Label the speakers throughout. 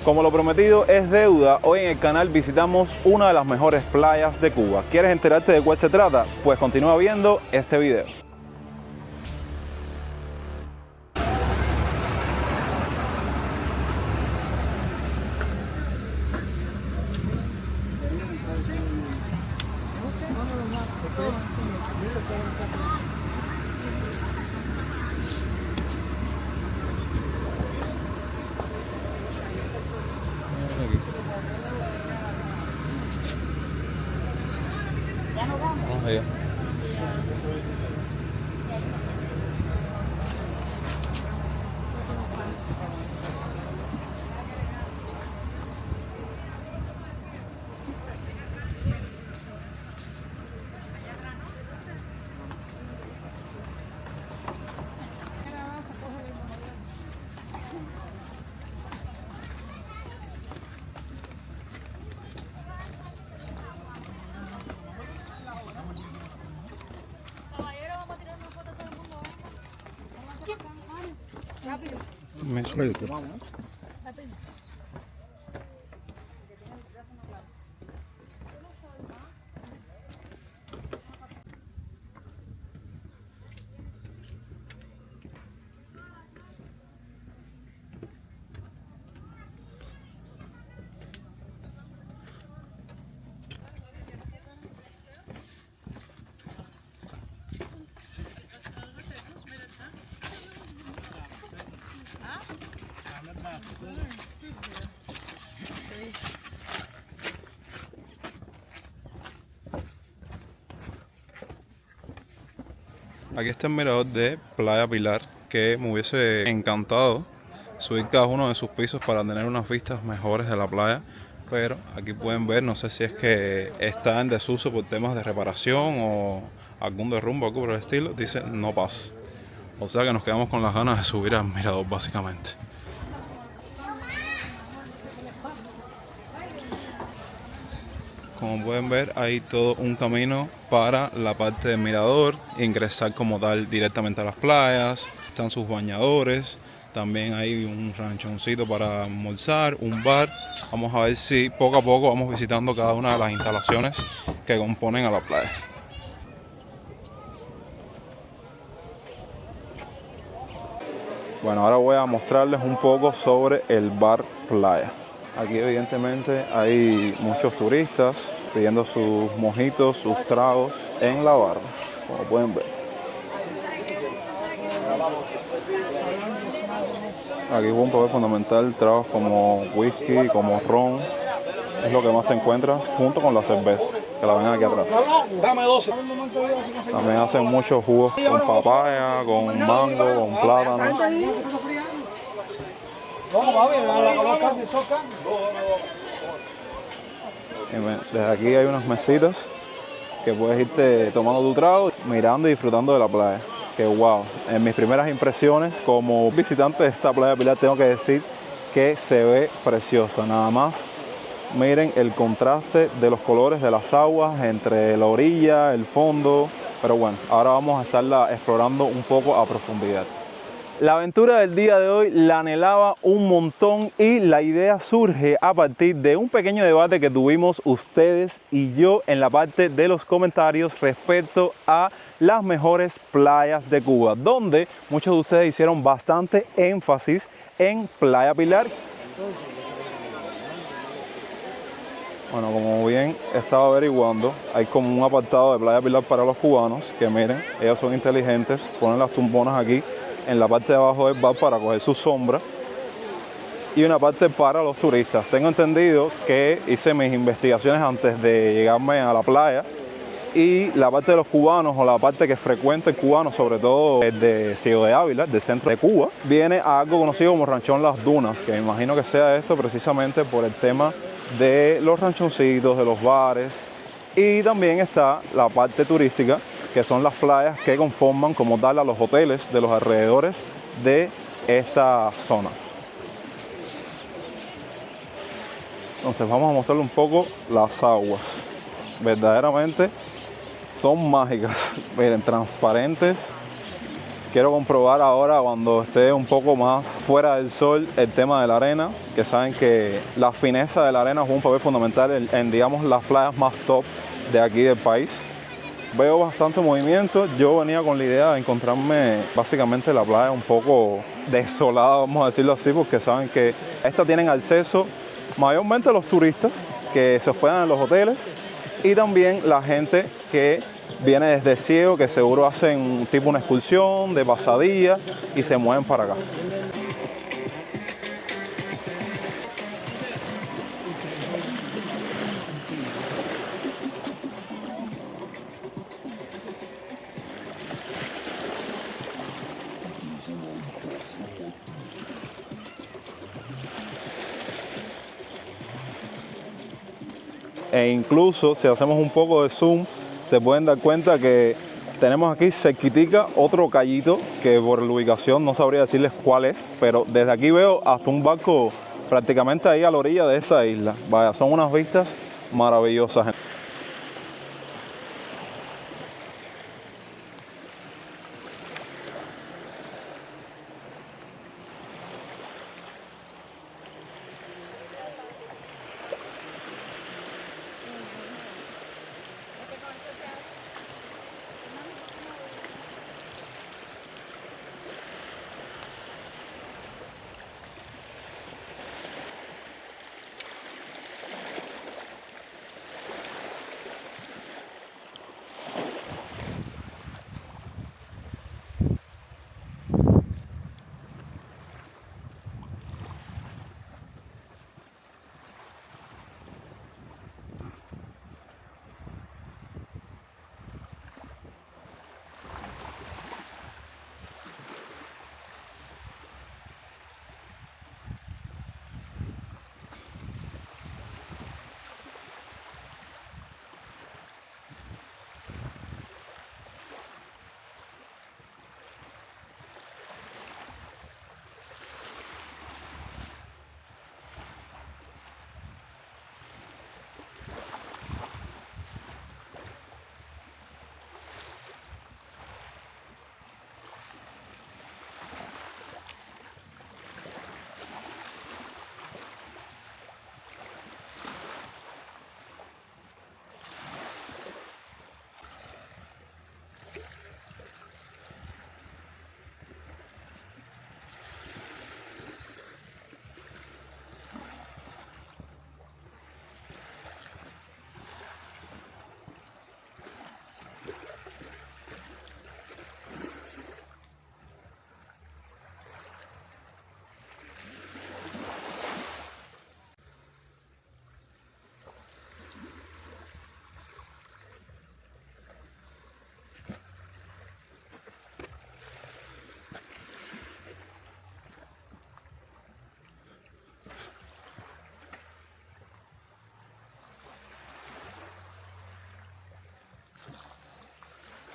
Speaker 1: Como lo prometido es deuda, hoy en el canal visitamos una de las mejores playas de Cuba. ¿Quieres enterarte de cuál se trata? Pues continúa viendo este video. Vamos allá. Aquí está el mirador de Playa Pilar, que me hubiese encantado subir cada uno de sus pisos para tener unas vistas mejores de la playa, pero aquí pueden ver, no sé si es que está en desuso por temas de reparación o algún derrumbe o algo por el estilo, dice no pasa. O sea que nos quedamos con las ganas de subir al mirador básicamente. Como pueden ver, hay todo un camino para la parte del mirador, ingresar como tal directamente a las playas, están sus bañadores, también hay un ranchoncito para almorzar, un bar. Vamos a ver si poco a poco vamos visitando cada una de las instalaciones que componen a la playa. Bueno, ahora voy a mostrarles un poco sobre el bar playa. Aquí evidentemente hay muchos turistas pidiendo sus mojitos, sus tragos en la barra, como pueden ver. Aquí es un papel fundamental, tragos como whisky, como ron, es lo que más te encuentras junto con la cerveza, que la ven aquí atrás. También hacen muchos jugos con papaya, con mango, con plátano. Desde aquí hay unas mesitas que puedes irte tomando tu trago, mirando y disfrutando de la playa. Que wow, en mis primeras impresiones como visitante de esta playa Pilar tengo que decir que se ve preciosa. Nada más miren el contraste de los colores de las aguas entre la orilla, el fondo. Pero bueno, ahora vamos a estarla explorando un poco a profundidad. La aventura del día de hoy la anhelaba un montón y la idea surge a partir de un pequeño debate que tuvimos ustedes y yo en la parte de los comentarios respecto a las mejores playas de Cuba, donde muchos de ustedes hicieron bastante énfasis en Playa Pilar. Bueno, como bien estaba averiguando, hay como un apartado de Playa Pilar para los cubanos, que miren, ellos son inteligentes, ponen las tumbonas aquí en la parte de abajo del bar para coger su sombra, y una parte para los turistas. Tengo entendido que hice mis investigaciones antes de llegarme a la playa, y la parte de los cubanos, o la parte que frecuenta el cubano, sobre todo el de Ciego de Ávila, del centro de Cuba, viene a algo conocido como Ranchón Las Dunas, que me imagino que sea esto precisamente por el tema de los ranchoncitos, de los bares, y también está la parte turística, que son las playas que conforman como tal a los hoteles de los alrededores de esta zona. Entonces vamos a mostrarle un poco las aguas. Verdaderamente son mágicas. Miren, transparentes, Quiero comprobar ahora, cuando esté un poco más fuera del sol, el tema de la arena, que saben que la fineza de la arena juega un papel fundamental en, digamos, las playas más top de aquí del país. Veo bastante movimiento. Yo venía con la idea de encontrarme básicamente la playa un poco desolada, vamos a decirlo así, porque saben que estas tienen acceso mayormente los turistas que se hospedan en los hoteles y también la gente que viene desde Ciego, que seguro hacen tipo una excursión de pasadilla y se mueven para acá. E incluso si hacemos un poco de zoom, se pueden dar cuenta que tenemos aquí cerquitica otro callito que por la ubicación no sabría decirles cuál es, pero desde aquí veo hasta un barco prácticamente ahí a la orilla de esa isla. Vaya, son unas vistas maravillosas.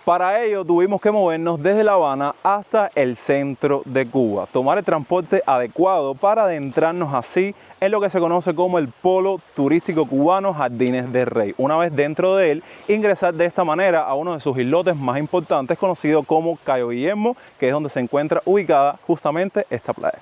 Speaker 1: Para ello tuvimos que movernos desde La Habana hasta el centro de Cuba, tomar el transporte adecuado para adentrarnos así en lo que se conoce como el Polo Turístico Cubano Jardines del Rey. Una vez dentro de él, ingresar de esta manera a uno de sus islotes más importantes, conocido como Cayo Guillermo, que es donde se encuentra ubicada justamente esta playa.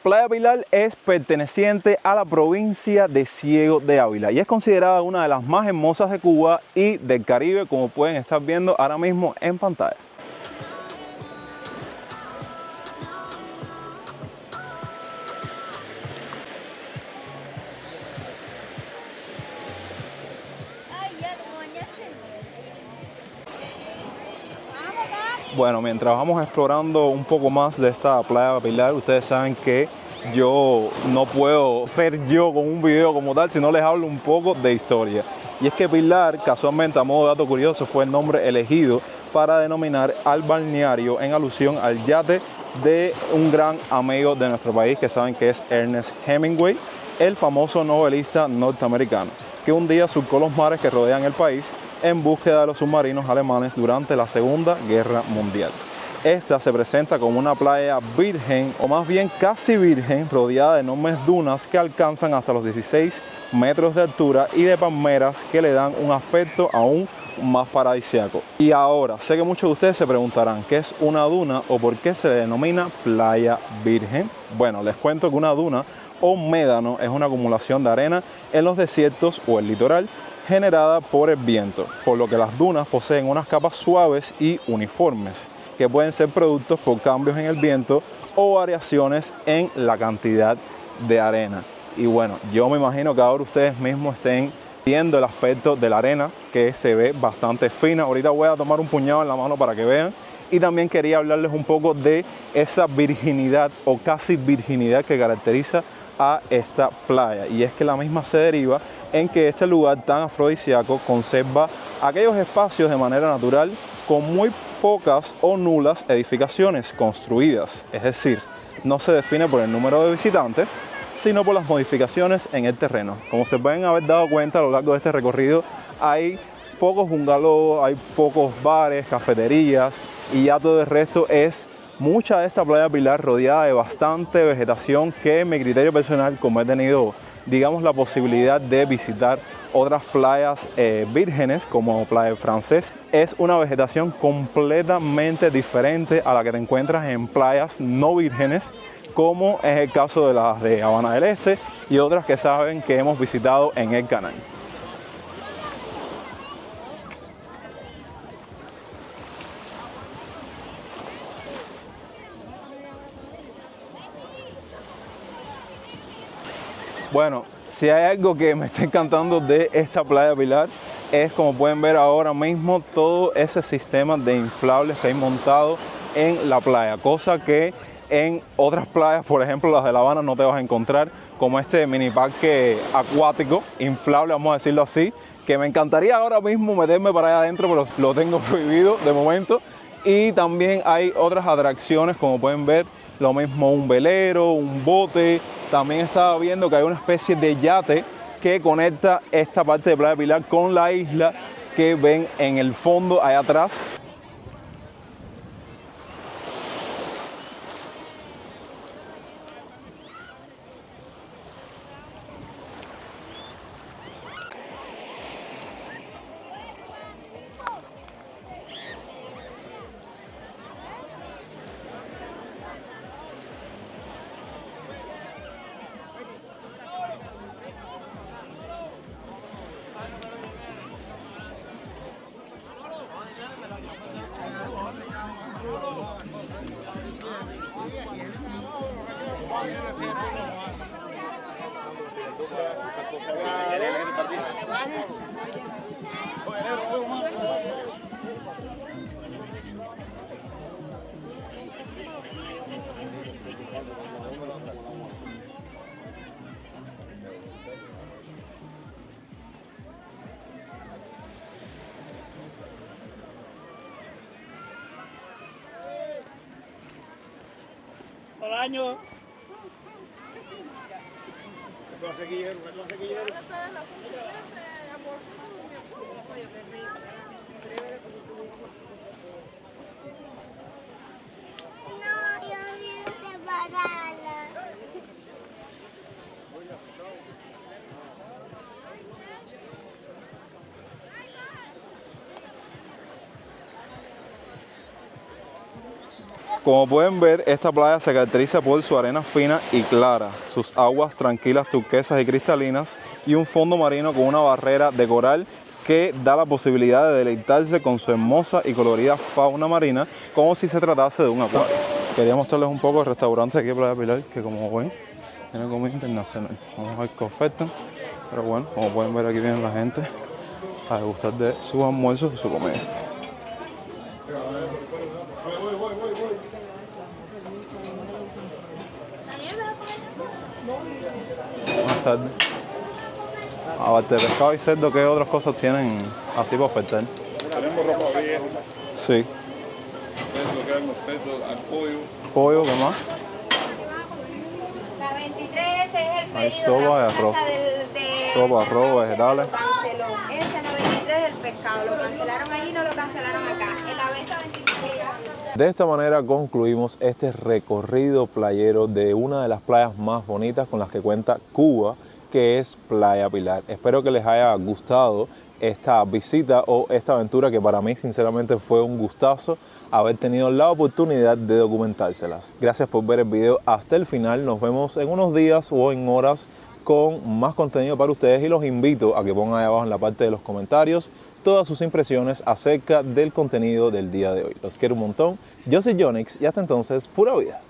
Speaker 1: Playa Pilar es perteneciente a la provincia de Ciego de Ávila y es considerada una de las más hermosas de Cuba y del Caribe, como pueden estar viendo ahora mismo en pantalla. Bueno, mientras vamos explorando un poco más de esta playa Pilar, ustedes saben que yo no puedo ser yo con un video como tal, si no les hablo un poco de historia. Y es que Pilar, casualmente, a modo de dato curioso, fue el nombre elegido para denominar al balneario en alusión al yate de un gran amigo de nuestro país, que saben que es Ernest Hemingway, el famoso novelista norteamericano, que un día surcó los mares que rodean el país en búsqueda de los submarinos alemanes durante la Segunda Guerra Mundial. Esta se presenta como una playa virgen, o más bien casi virgen, rodeada de enormes dunas que alcanzan hasta los 16 metros de altura y de palmeras que le dan un aspecto aún más paradisíaco. Y ahora, sé que muchos de ustedes se preguntarán qué es una duna o por qué se denomina playa virgen. Bueno, les cuento que una duna o médano es una acumulación de arena en los desiertos o el litoral generada por el viento, por lo que las dunas poseen unas capas suaves y uniformes, que pueden ser productos por cambios en el viento o variaciones en la cantidad de arena. Y bueno, yo me imagino que ahora ustedes mismos estén viendo el aspecto de la arena, que se ve bastante fina. Ahorita voy a tomar un puñado en la mano para que vean. Y también quería hablarles un poco de esa virginidad o casi virginidad que caracteriza a esta playa, y es que la misma se deriva en que este lugar tan afrodisíaco conserva aquellos espacios de manera natural con muy pocas o nulas edificaciones construidas, es decir, no se define por el número de visitantes, sino por las modificaciones en el terreno. Como se pueden haber dado cuenta a lo largo de este recorrido, hay pocos bungalows, hay pocos bares, cafeterías, y ya todo el resto es mucha de esta playa Pilar rodeada de bastante vegetación que, en mi criterio personal, como he tenido, digamos, la posibilidad de visitar otras playas vírgenes como Playa del Francés, es una vegetación completamente diferente a la que te encuentras en playas no vírgenes, como es el caso de las de Habana del Este y otras que saben que hemos visitado en el canal. Bueno, si hay algo que me está encantando de esta playa Pilar, es, como pueden ver ahora mismo, todo ese sistema de inflables que hay montado en la playa, cosa que en otras playas, por ejemplo las de La Habana, no te vas a encontrar, como este mini parque acuático inflable, vamos a decirlo así, que me encantaría ahora mismo meterme para allá adentro, pero lo tengo prohibido de momento. Y también hay otras atracciones, como pueden ver, lo mismo un velero, un bote. También estaba viendo que hay una especie de yate que conecta esta parte de Playa Pilar con la isla que ven en el fondo allá atrás.
Speaker 2: Hola, año.
Speaker 1: Como pueden ver, esta playa se caracteriza por su arena fina y clara, sus aguas tranquilas, turquesas y cristalinas, y un fondo marino con una barrera de coral que da la posibilidad de deleitarse con su hermosa y colorida fauna marina, como si se tratase de un acuario. Quería mostrarles un poco el restaurante aquí de Playa Pilar, que como ven, tiene comida internacional. Vamos a ver qué ofertan, pero bueno, como pueden ver, aquí viene la gente a degustar de sus almuerzos y su comida. buenas tardes. Aparte de pescado y cerdo, ¿qué otras cosas tienen así para ofertar?
Speaker 2: Tenemos ropa vieja,
Speaker 1: Sí.
Speaker 2: cerdo, queremos cerdo, al pollo.
Speaker 1: Pollo, ¿qué más?
Speaker 3: La 23 ese es el
Speaker 1: Hay
Speaker 3: pedido
Speaker 1: sopa
Speaker 3: de
Speaker 1: y
Speaker 3: la
Speaker 1: arroz.
Speaker 3: muchacha
Speaker 1: Sopa, arroz, vegetales.
Speaker 3: Lo canceló. Ese 93 del pescado. Lo cancelaron allí, no lo cancelaron acá. En la mesa 23.
Speaker 1: De esta manera concluimos este recorrido playero de una de las playas más bonitas con las que cuenta Cuba, que es Playa Pilar. Espero que les haya gustado esta visita o esta aventura, que para mí sinceramente fue un gustazo haber tenido la oportunidad de documentárselas. Gracias por ver el video hasta el final. Nos vemos en unos días o en horas con más contenido para ustedes y los invito a que pongan ahí abajo en la parte de los comentarios todas sus impresiones acerca del contenido del día de hoy. Los quiero un montón. Yo soy Jonix y hasta entonces, pura vida.